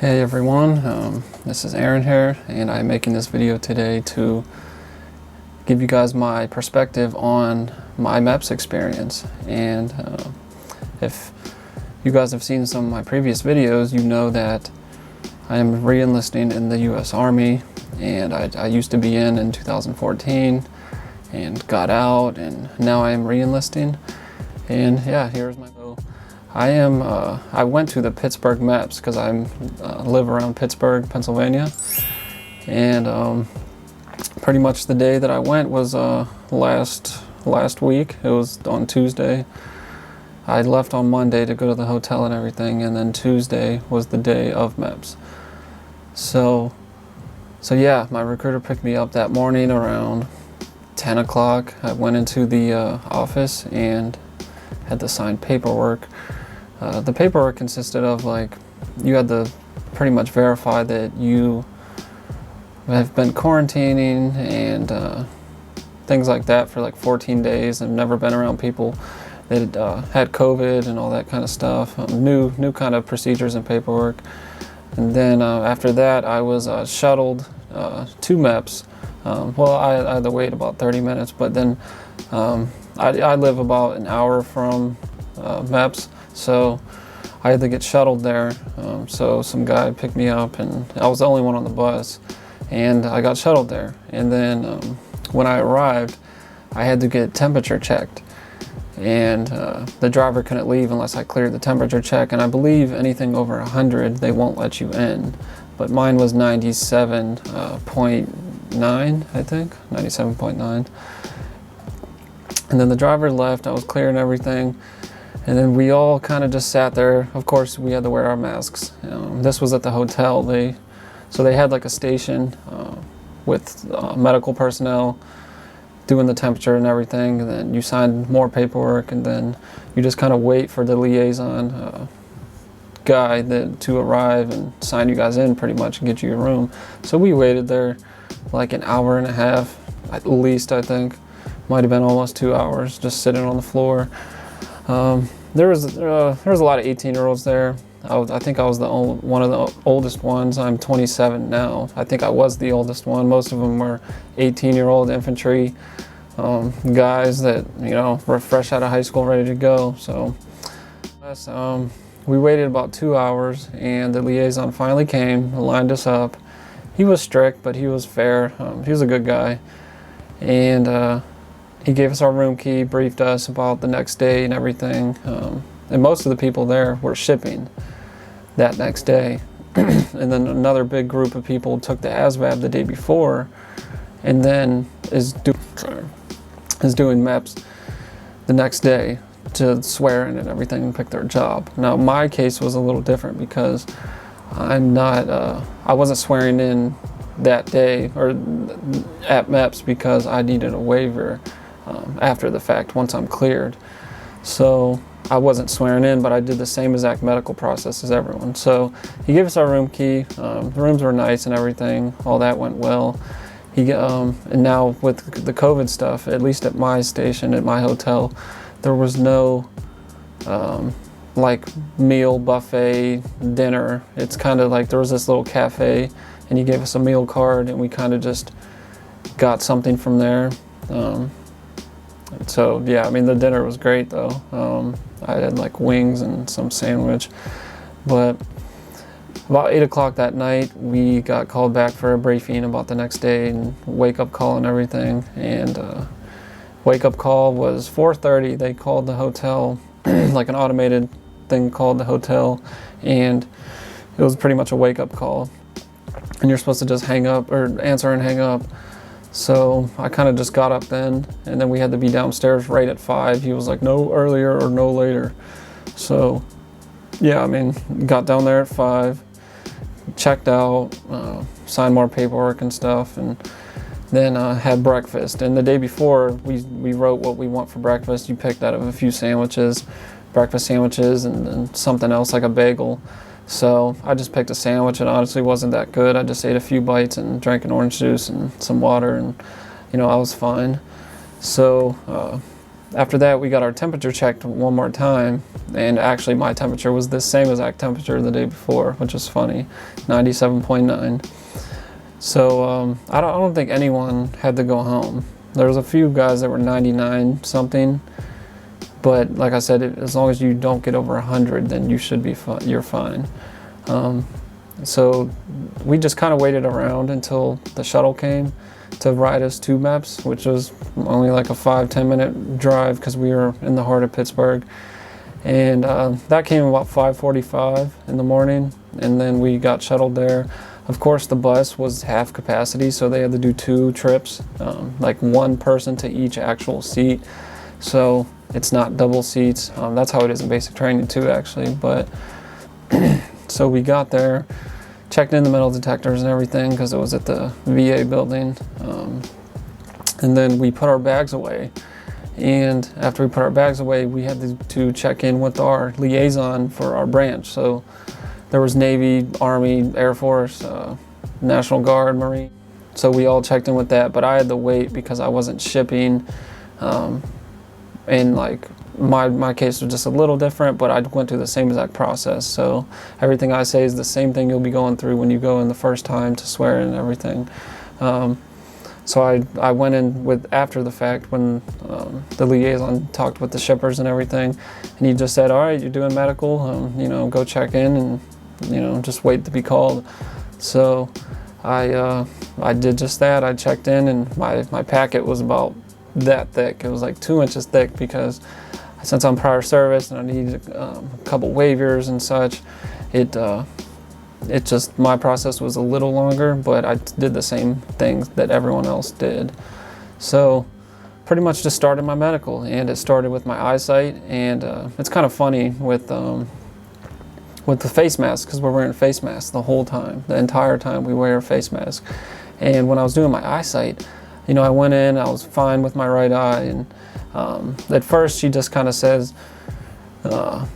Hey everyone, this is Aaron here, and I'm making this video today to give you guys my perspective on my MEPS experience. And if you guys have seen some of my previous videos, you know that I am re-enlisting in the U.S. Army, and I used to be in 2014 and got out, and now I am re-enlisting. And yeah, here's my video. I went to the Pittsburgh MEPS because I live around Pittsburgh, Pennsylvania, and pretty much the day that I went was last week. It was on Tuesday. I left on Monday to go to the hotel and everything, and then Tuesday was the day of MEPS. So yeah, my recruiter picked me up that morning around 10 o'clock. I went into the office and had to sign paperwork. The paperwork consisted of, like, you had to pretty much verify that you have been quarantining and things like that for like 14 days and never been around people that had COVID and all that kind of stuff. New kind of procedures and paperwork. And then after that, I was shuttled to MEPS. Well, I had to wait about 30 minutes, but then I live about an hour from MEPS. So I had to get shuttled there. So some guy picked me up, and I was the only one on the bus, and I got shuttled there. And then when I arrived, I had to get temperature checked, and the driver couldn't leave unless I cleared the temperature check. And I believe anything over 100 they won't let you in, but mine was 97.9, I think 97.9. And then the driver left. I was clearing everything. And then we all kind of just sat there. Of course, we had to wear our masks. This was at the hotel. So they had like a station with medical personnel doing the temperature and everything. And then you signed more paperwork, and then you just kind of wait for the liaison guy to arrive and sign you guys in pretty much and get you your room. So we waited there like an hour and a half, at least, I think. Might have been almost 2 hours just sitting on the floor. There was a lot of 18-year-olds there. I think I was one of the oldest ones. I'm 27 now. I think I was the oldest one. Most of them were 18-year-old infantry guys that, you know, were fresh out of high school, ready to go. So we waited about 2 hours, and the liaison finally came, lined us up. He was strict, but he was fair. He was a good guy, and he gave us our room key, briefed us about the next day and everything. And most of the people there were shipping that next day. And then another big group of people took the ASVAB the day before, and then is doing MEPS the next day to swear in and everything and pick their job. Now my case was a little different because I wasn't swearing in that day or at MEPS because I needed a waiver after the fact once I'm cleared. So I wasn't swearing in, but I did the same exact medical process as everyone. So he gave us our room key. The rooms were nice and everything. All that went well. And now with the COVID stuff, at least at my station, at my hotel, there was no like meal buffet dinner. It's kind of like there was this little cafe, and he gave us a meal card, and we kind of just got something from there. So yeah, I mean, the dinner was great though. I had like wings and some sandwich. But about 8 o'clock that night, we got called back for a briefing about the next day and wake-up call and everything. And wake-up call was 4:30. They called the hotel, like an automated thing called the hotel, and it was pretty much a wake-up call. And you're supposed to just hang up or answer and hang up. So I kind of just got up then, and then we had to be downstairs right at 5. He was like, no earlier or no later. So yeah, I mean, got down there at 5, checked out, signed more paperwork and stuff, and then had breakfast. And the day before, we wrote what we want for breakfast. You picked out of a few sandwiches, breakfast sandwiches, and something else like a bagel. So I just picked a sandwich. It honestly wasn't that good. I just ate a few bites and drank an orange juice and some water, and you know, I was fine. So After that, we got our temperature checked one more time, and actually my temperature was the same exact temperature the day before, which is funny, 97.9. So I don't think anyone had to go home. There was a few guys that were 99 something, but like I said, as long as you don't get over 100, then you should be fine. You're fine. So we just kind of waited around until the shuttle came to ride us to Meps, which was only like a 5-10 minute drive because we were in the heart of Pittsburgh. And that came about 5:45 in the morning, and then we got shuttled there. Of course, the bus was half capacity, so they had to do 2 trips, like 1 person to each actual seat. So it's not double seats. That's how it is in basic training too, actually. But so we got there, checked in the metal detectors and everything because it was at the VA building, and then we put our bags away. And after we put our bags away, we had to check in with our liaison for our branch. So there was Navy, Army, Air Force, National Guard, Marine. So we all checked in with that, but I had to wait because I wasn't shipping, and like my case was just a little different, but I went through the same exact process. So everything I say is the same thing you'll be going through when you go in the first time to swear and everything. So I went in with after the fact when the liaison talked with the shippers and everything, and he just said, "All right, you're doing medical, go check in and just wait to be called." So I did just that. I checked in, and my packet was about that thick. It was like 2 inches thick because since I'm prior service and I needed a couple waivers and such, it just, my process was a little longer, but I did the same things that everyone else did. So pretty much just started my medical, and it started with my eyesight. And it's kind of funny with the face mask, because we're wearing face masks the whole time, the entire time we wear a face mask. And when I was doing my eyesight, I went in, I was fine with my right eye, and at first she just kind of says,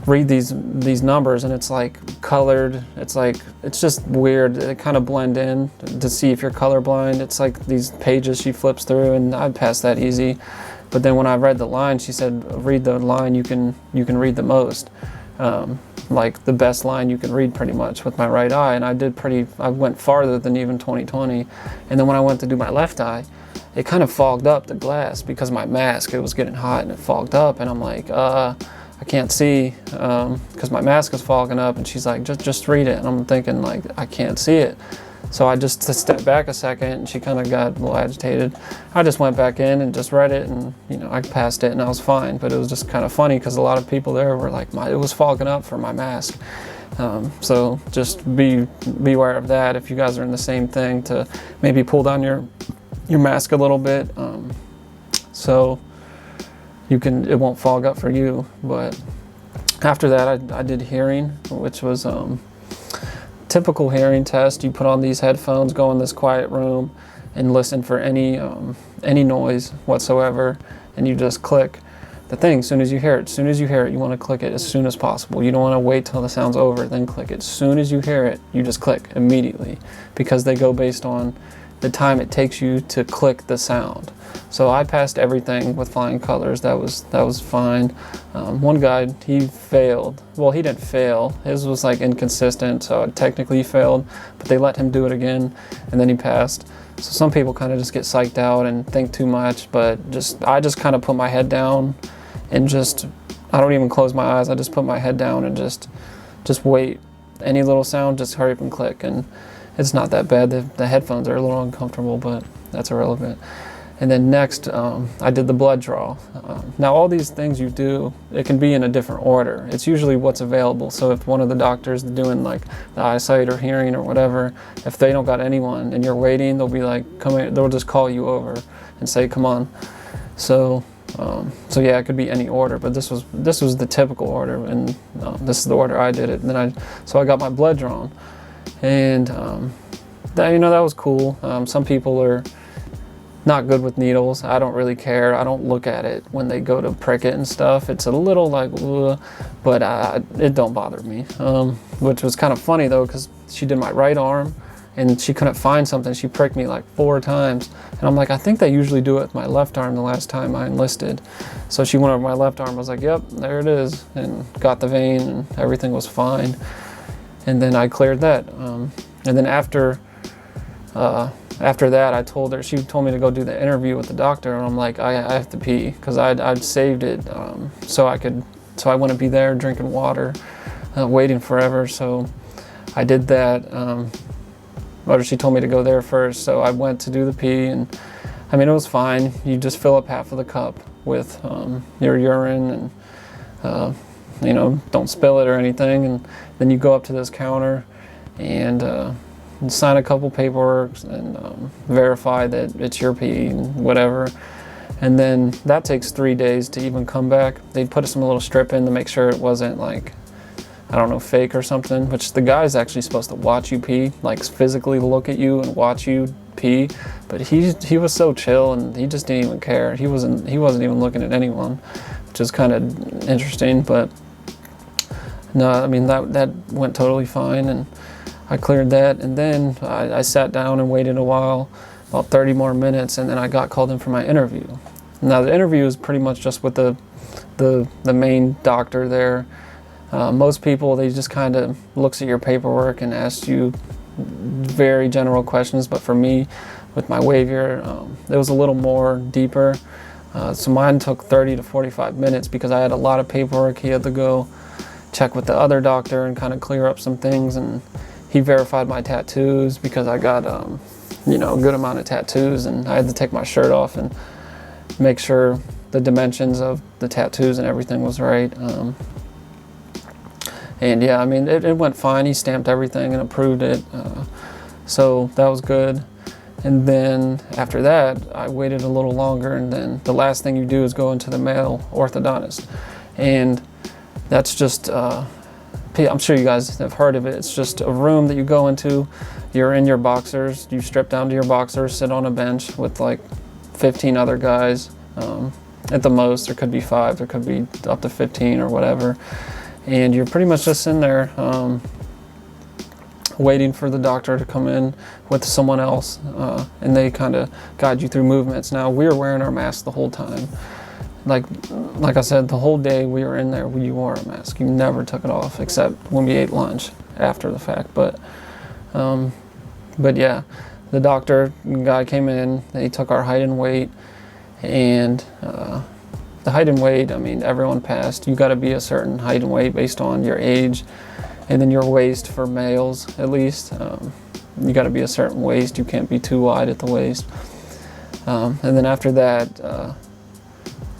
read these numbers, and it's like colored. It's just weird. It kind of blend in to see if you're colorblind. It's like these pages she flips through, and I passed that easy. But then when I read the line, she said, read the line you can read the most, like the best line you can read pretty much with my right eye. And I went farther than even 20/20. And then when I went to do my left eye, it kind of fogged up the glass because my mask, it was getting hot and it fogged up, and I'm like, I can't see because my mask is fogging up. And she's like, just read it. And I'm thinking, like, I can't see it. So I just stepped back a second, and she kind of got a little agitated. I just went back in and just read it, and I passed it, and I was fine. But it was just kind of funny because a lot of people there were like, it was fogging up for my mask. So just be aware of that if you guys are in the same thing, to maybe pull down your mask a little bit, so it won't fog up for you. But after that, I did hearing, which was typical hearing test. You put on these headphones, go in this quiet room, and listen for any noise whatsoever, and you just click the thing as soon as you hear it. As soon as you hear it, you want to click it as soon as possible. You don't want to wait till the sound's over, then click it. As soon as you hear it, you just click immediately, because they go based on the time it takes you to click the sound. So I passed everything with flying colors. That was fine. One guy, he failed. Well, he didn't fail. His was like inconsistent, so it technically failed, but they let him do it again, and then he passed. So some people kind of just get psyched out and think too much, but I just kind of put my head down and I don't even close my eyes. I just put my head down and just wait. Any little sound, just hurry up and click. And it's not that bad. The headphones are a little uncomfortable, but that's irrelevant. And then next, I did the blood draw. Now all these things you do, it can be in a different order. It's usually what's available. So if one of the doctors is doing like the eyesight or hearing or whatever, if they don't got anyone and you're waiting, they'll be like, come here. They'll just call you over and say, come on. So yeah, it could be any order, but this was the typical order, and this is the order I did it. And then I got my blood drawn, and that was cool. Some people are not good with needles. I don't really care. I don't look at it when they go to prick it and stuff. It's a little like, but it don't bother me. Which was kind of funny though, because she did my right arm, and she couldn't find something. She pricked me like 4 times. And I'm like, I think they usually do it with my left arm the last time I enlisted. So she went over my left arm. I was like, yep, there it is. And got the vein and everything was fine. And then I cleared that. And then after that, I told her, she told me to go do the interview with the doctor. And I'm like, I have to pee, because I'd saved it so I wouldn't be there drinking water, waiting forever. So I did that. Or she told me to go there first, so I went to do the pee, and I mean, it was fine. You just fill up half of the cup with your urine, and you know, don't spill it or anything, and then you go up to this counter and sign a couple paperwork and verify that it's your pee and whatever. And then that takes 3 days to even come back. They put some little strip in to make sure it wasn't like, I don't know, fake or something, which the guy's actually supposed to watch you pee, like physically look at you and watch you pee, but he was so chill, and he just didn't even care. He wasn't even looking at anyone, which is kind of interesting. But no, I mean, that went totally fine, and I cleared that. And then I sat down and waited a while, about 30 more minutes, and then I got called in for my interview. Now the interview is pretty much just with the main doctor there. Most people, they just kind of looks at your paperwork and asks you very general questions, but for me, with my waiver, it was a little more deeper. So mine took 30 to 45 minutes because I had a lot of paperwork. He had to go check with the other doctor and kind of clear up some things, and he verified my tattoos because I got you know, a good amount of tattoos, and I had to take my shirt off and make sure the dimensions of the tattoos and everything was right. And yeah, I mean, it went fine. He stamped everything and approved it. So that was good. And then after that, I waited a little longer, and then the last thing you do is go into the male orthodontist. And that's just, I'm sure you guys have heard of it. It's just a room that you go into. You're in your boxers. You strip down to your boxers, sit on a bench with like 15 other guys. At the most, there could be 5, there could be up to 15 or whatever. And you're pretty much just in there waiting for the doctor to come in with someone else, and they kind of guide you through movements. Now, we were wearing our masks the whole time. Like I said, the whole day we were in there, you wore a mask. You never took it off, except when we ate lunch after the fact. But yeah, the doctor guy came in, he took our height and weight, and the height and weight, I mean, everyone passed. You got to be a certain height and weight based on your age, and then your waist for males, at least. You got to be a certain waist. You can't be too wide at the waist. And then after that,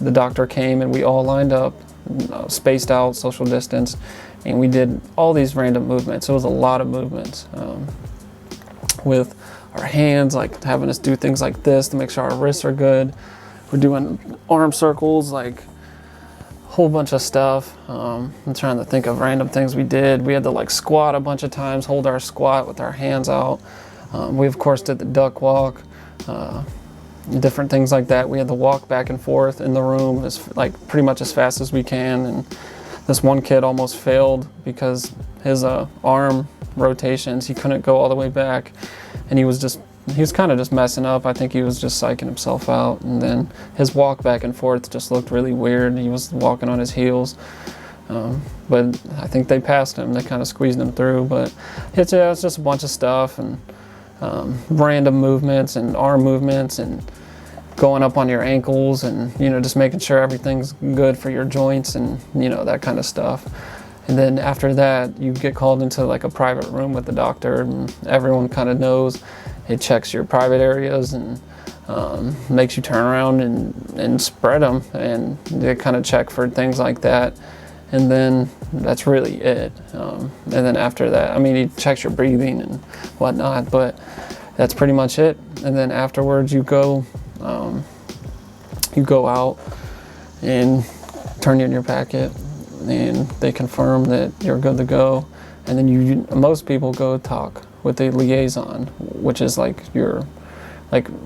the doctor came, and we all lined up, spaced out, social distance, and we did all these random movements. It was a lot of movements with our hands, like having us do things like this to make sure our wrists are good. We're doing arm circles, like a whole bunch of stuff. I'm trying to think of random things we did. We had to like squat a bunch of times, hold our squat with our hands out. We of course did the duck walk, different things like that. We had to walk back and forth in the room like pretty much as fast as we can. And this one kid almost failed because his arm rotations, he couldn't go all the way back, and he was kind of just messing up. I think he was just psyching himself out. And then his walk back and forth just looked really weird. He was walking on his heels. But I think they passed him. They kind of squeezed him through. But it's just a bunch of stuff, and random movements and arm movements and going up on your ankles, and, you know, just making sure everything's good for your joints and, you know, that kind of stuff. And then after that, you get called into like a private room with the doctor, and everyone kind of knows. It checks your private areas and makes you turn around and spread them, and they kind of check for things like that. And then that's really it. And then after that, I mean, he checks your breathing and whatnot, but that's pretty much it. And then afterwards, you go out and turn in your packet, and they confirm that you're good to go. And then most people go talk with a liaison, which is like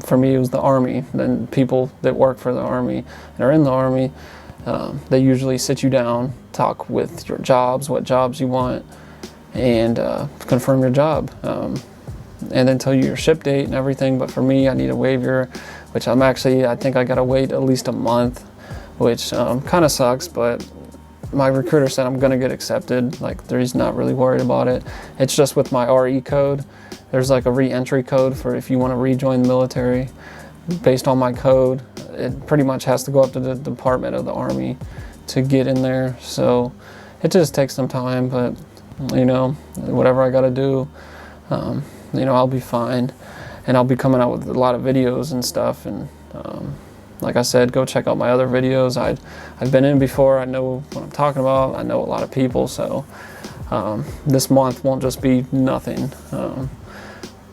for me, it was the Army. Then people that work for the Army and are in the Army, they usually sit you down, talk with your jobs, what jobs you want, and confirm your job. and then tell you your ship date and everything. But for me, I need a waiver, which I think I gotta wait at least a month, which kind of sucks, but my recruiter said I'm gonna get accepted. Like, he's not really worried about it. It's just with my RE code. There's like a re-entry code for if you want to rejoin the military. Based on my code, it pretty much has to go up to the Department of the Army to get in there. So it just takes some time, but you know, whatever I gotta do, you know, I'll be fine. And I'll be coming out with a lot of videos and stuff. And like I said, go check out my other videos. I've been in before. I know what I'm talking about. I know a lot of people. So this month won't just be nothing.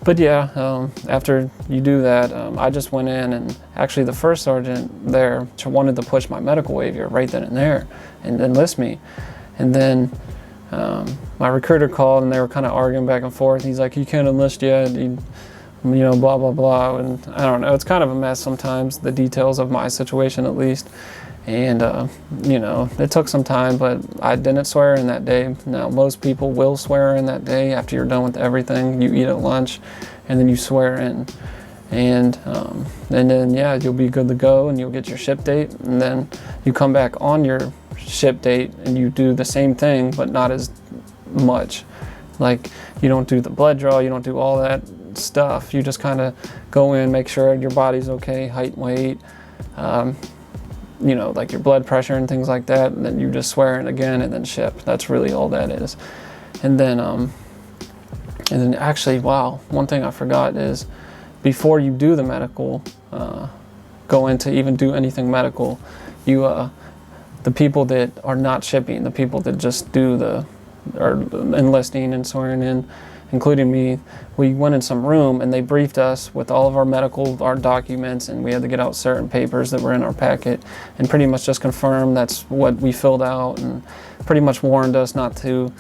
But yeah, after you do that, I just went in, and actually the first sergeant there wanted to push my medical waiver right then and there and enlist me. And then my recruiter called, and they were kind of arguing back and forth. He's like, "You can't enlist yet, you know, blah, blah, blah." And I don't know, it's kind of a mess sometimes, the details of my situation at least. And, you know, it took some time, but I didn't swear in that day. Now, most people will swear in that day after you're done with everything. You eat at lunch, and then you swear in. And then, yeah, you'll be good to go, and you'll get your ship date. And then you come back on your ship date, and you do the same thing, but not as much. Like, you don't do the blood draw, you don't do all that stuff. You just kind of go in, make sure your body's okay, height, weight, you know, like your blood pressure and things like that, and then you just swear in again and then ship. That's really all that is. And then actually, wow, one thing I forgot is before you do the medical, go in to even do anything medical, you the people that are not shipping, the people that just are enlisting and swearing in, including me, we went in some room and they briefed us with all of our documents, and we had to get out certain papers that were in our packet and pretty much just confirm that's what we filled out, and pretty much warned us not to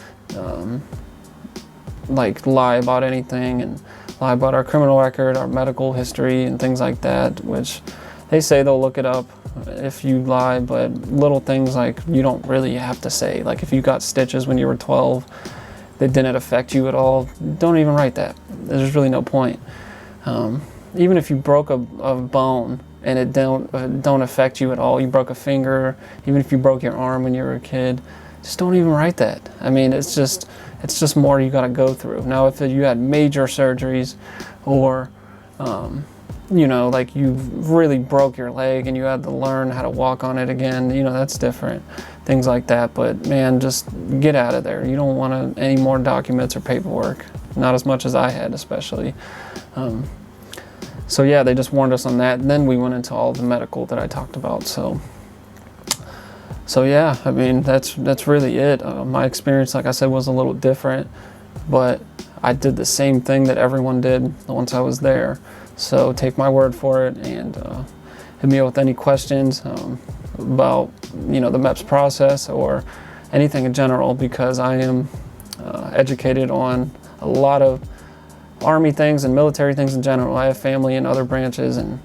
like lie about anything and lie about our criminal record, our medical history and things like that, which they say they'll look it up if you lie, but little things like you don't really have to say. Like if you got stitches when you were 12 that didn't affect you at all, don't even write that. There's really no point. Even if you broke a bone and it don't affect you at all, you broke a finger, even if you broke your arm when you were a kid, just don't even write that. I mean, it's just more you gotta go through. Now, if you had major surgeries or, you know, like you really broke your leg and you had to learn how to walk on it again, you know, that's different. Things like that. But man, just get out of there. You don't want any more documents or paperwork. Not as much as I had, especially. So yeah, they just warned us on that. And then we went into all the medical that I talked about. So yeah, I mean, that's really it. My experience, like I said, was a little different, but I did the same thing that everyone did once I was there. So take my word for it, and hit me up with any questions about, you know, the MEPS process or anything in general, because I am educated on a lot of Army things and military things in general. I have family in other branches, and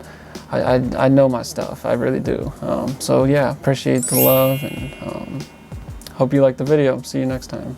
I know my stuff. I really do. So yeah, appreciate the love, and hope you liked the video. See you next time.